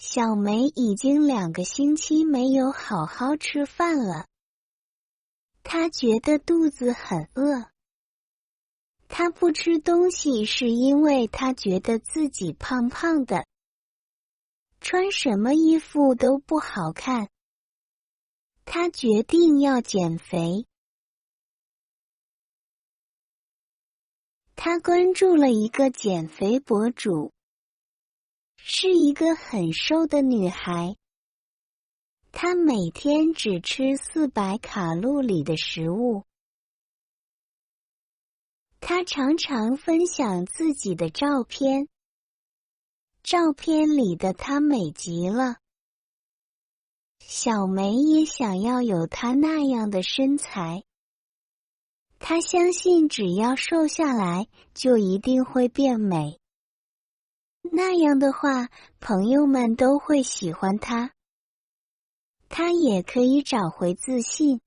小梅已经2个星期没有好好吃饭了，她觉得肚子很饿。她不吃东西是因为她觉得自己胖胖的，穿什么衣服都不好看。她决定要减肥。她关注了一个减肥博主，是一个很瘦的女孩。她每天只吃400卡路里的食物。她常常分享自己的照片，照片里的她美极了。小梅也想要有她那样的身材。她相信只要瘦下来，就一定会变美。那样的话，朋友们都会喜欢她，她也可以找回自信。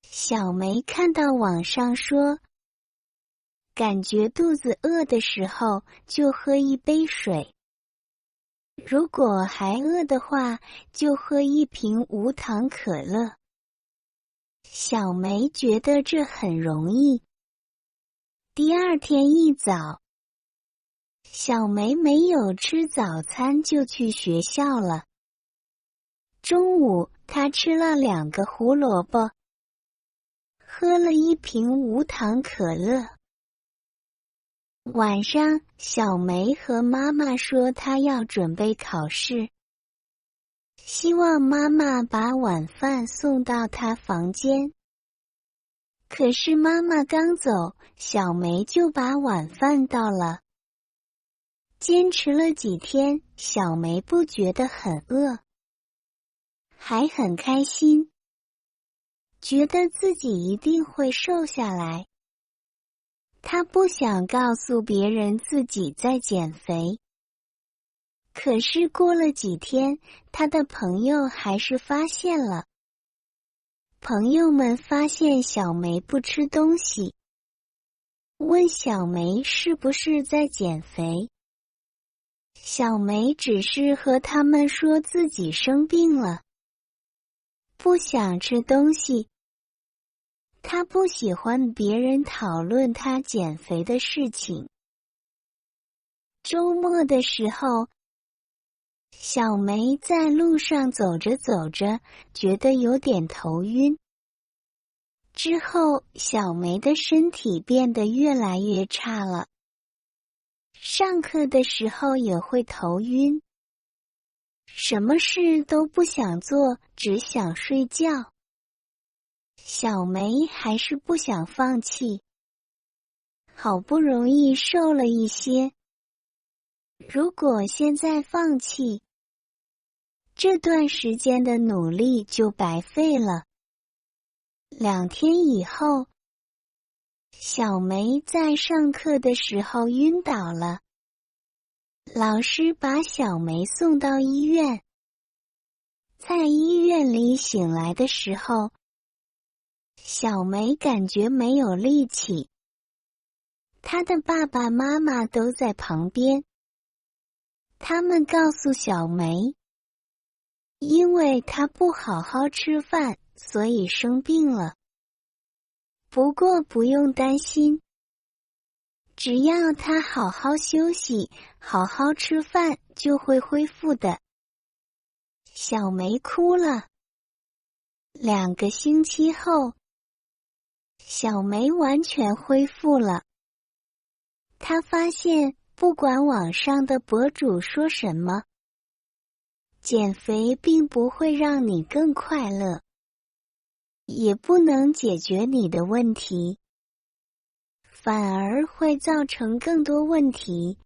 小梅看到网上说，感觉肚子饿的时候就喝1杯水，如果还饿的话，就喝1瓶无糖可乐。小梅觉得这很容易。第2天一早，小梅没有吃早餐就去学校了。中午，她吃了2个胡萝卜，喝了1瓶无糖可乐。晚上，小梅和妈妈说她要准备考试，希望妈妈把晚饭送到她房间。可是妈妈刚走，小梅就把晚饭倒了。坚持了几天，小梅不觉得很饿，还很开心，觉得自己一定会瘦下来。她不想告诉别人自己在减肥。可是过了几天，她的朋友还是发现了。朋友们发现小梅不吃东西，问小梅是不是在减肥。小梅只是和他们说自己生病了，不想吃东西。她不喜欢别人讨论她减肥的事情。周末的时候，小梅在路上走着走着，觉得有点头晕。之后，小梅的身体变得越来越差了。上课的时候也会头晕，什么事都不想做，只想睡觉。小梅还是不想放弃，好不容易瘦了一些。如果现在放弃，这段时间的努力就白费了。2天以后，小梅在上课的时候晕倒了。老师把小梅送到医院。在医院里醒来的时候，小梅感觉没有力气。她的爸爸妈妈都在旁边。他们告诉小梅，因为她不好好吃饭，所以生病了。不过不用担心，只要她好好休息，好好吃饭，就会恢复的。小梅哭了。2个星期后，小梅完全恢复了。她发现，不管网上的博主说什么，减肥并不会让你更快乐，也不能解决你的问题，反而会造成更多问题，